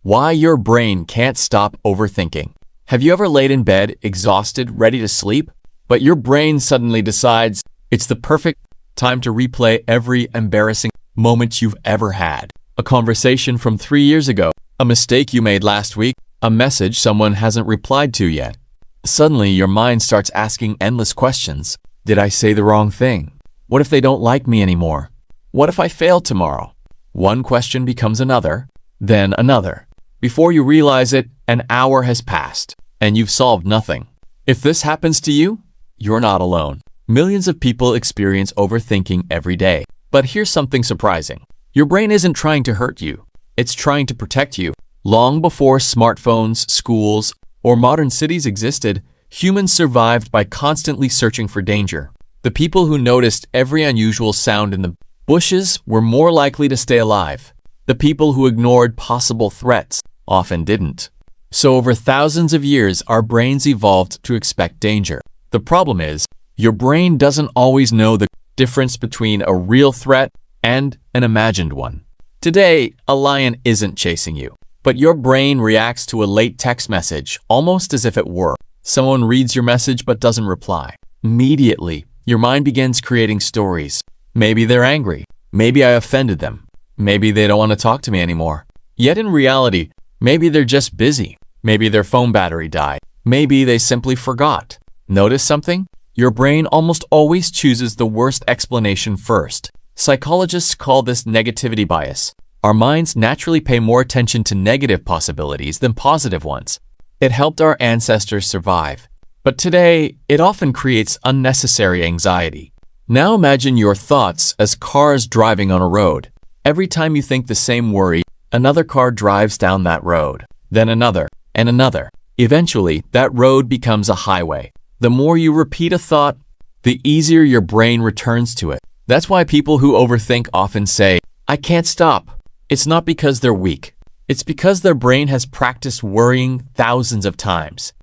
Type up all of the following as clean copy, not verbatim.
Why your brain can't stop overthinking. Have you ever laid in bed, exhausted, ready to sleep, but your brain suddenly decides it's the perfect time to replay every embarrassing moment you've ever had? A conversation from 3 years ago, a mistake you made last week, a message someone hasn't replied to yet. Suddenly, your mind starts asking endless questions. Did I say the wrong thing? What if they don't like me anymore? What if I fail tomorrow? One question becomes another, then another. Before you realize it, an hour has passed, and you've solved nothing. If this happens to you, you're not alone. Millions of people experience overthinking every day. But here's something surprising. Your brain isn't trying to hurt you. It's trying to protect you. Long before smartphones, schools, or modern cities existed, humans survived by constantly searching for danger. The people who noticed every unusual sound in the bushes were more likely to stay alive. The people who ignored possible threats often didn't. So over thousands of years, our brains evolved to expect danger. The problem is, your brain doesn't always know the difference between a real threat and an imagined one. Today, a lion isn't chasing you, but your brain reacts to a late text message almost as if it were. Someone reads your message but doesn't reply. Immediately, your mind begins creating stories. Maybe they're angry. Maybe I offended them. Maybe they don't want to talk to me anymore. Yet in reality, maybe they're just busy. Maybe their phone battery died. Maybe they simply forgot. Notice something? Your brain almost always chooses the worst explanation first. Psychologists call this negativity bias. Our minds naturally pay more attention to negative possibilities than positive ones. It helped our ancestors survive. But today, it often creates unnecessary anxiety. Now imagine your thoughts as cars driving on a road. Every time you think the same worry, another car drives down that road, then another, and another. Eventually, that road becomes a highway. The more you repeat a thought, the easier your brain returns to it. That's why people who overthink often say, "I can't stop." It's not because they're weak. It's because their brain has practiced worrying thousands of times.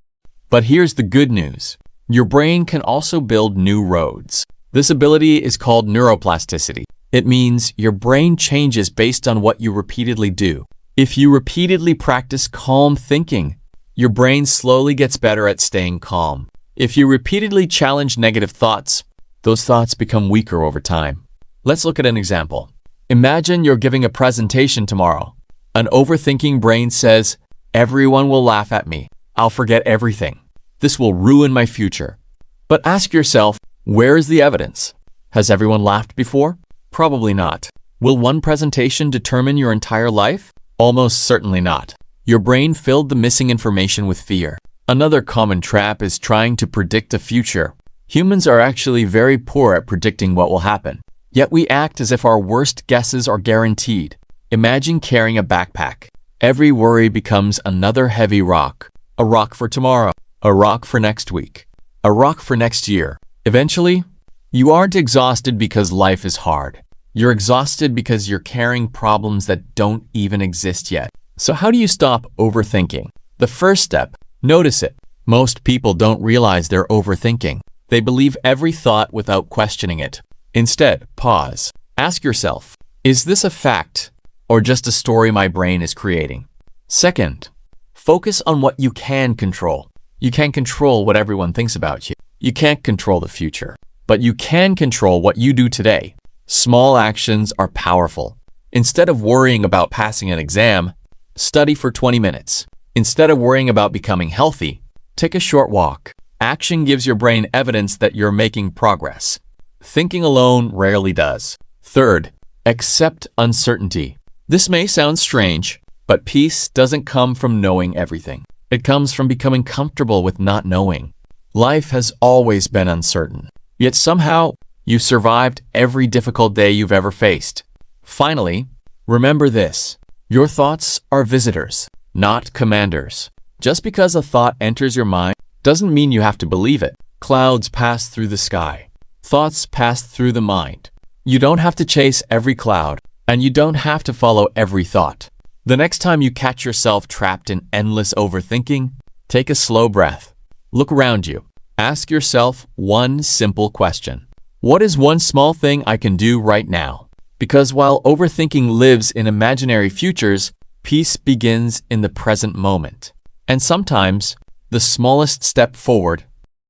But here's the good news. Your brain can also build new roads. This ability is called neuroplasticity. It means your brain changes based on what you repeatedly do. If you repeatedly practice calm thinking, your brain slowly gets better at staying calm. If you repeatedly challenge negative thoughts, those thoughts become weaker over time. Let's look at an example. Imagine you're giving a presentation tomorrow. An overthinking brain says, "Everyone will laugh at me. I'll forget everything. This will ruin my future." But ask yourself, where is the evidence? Has everyone laughed before? Probably not. Will one presentation determine your entire life? Almost certainly not. Your brain filled the missing information with fear. Another common trap is trying to predict the future. Humans are actually very poor at predicting what will happen. Yet we act as if our worst guesses are guaranteed. Imagine carrying a backpack. Every worry becomes another heavy rock. A rock for tomorrow. A rock for next week. A rock for next year. Eventually, you aren't exhausted because life is hard. You're exhausted because you're carrying problems that don't even exist yet. So how do you stop overthinking? The first step, notice it. Most people don't realize they're overthinking. They believe every thought without questioning it. Instead, pause. Ask yourself, is this a fact or just a story my brain is creating? Second, focus on what you can control. You can't control what everyone thinks about you. You can't control the future, but you can control what you do today. Small actions are powerful. Instead of worrying about passing an exam, study for 20 minutes. Instead of worrying about becoming healthy, take a short walk. Action gives your brain evidence that you're making progress. Thinking alone rarely does. Third, accept uncertainty. This may sound strange, but peace doesn't come from knowing everything. It comes from becoming comfortable with not knowing. Life has always been uncertain, yet somehow you survived every difficult day you've ever faced. Finally, remember this. Your thoughts are visitors, not commanders. Just because a thought enters your mind doesn't mean you have to believe it. Clouds pass through the sky. Thoughts pass through the mind. You don't have to chase every cloud, and you don't have to follow every thought. The next time you catch yourself trapped in endless overthinking, take a slow breath. Look around you. Ask yourself one simple question. What is one small thing I can do right now? Because while overthinking lives in imaginary futures, Peace begins in the present moment. And sometimes, the smallest step forward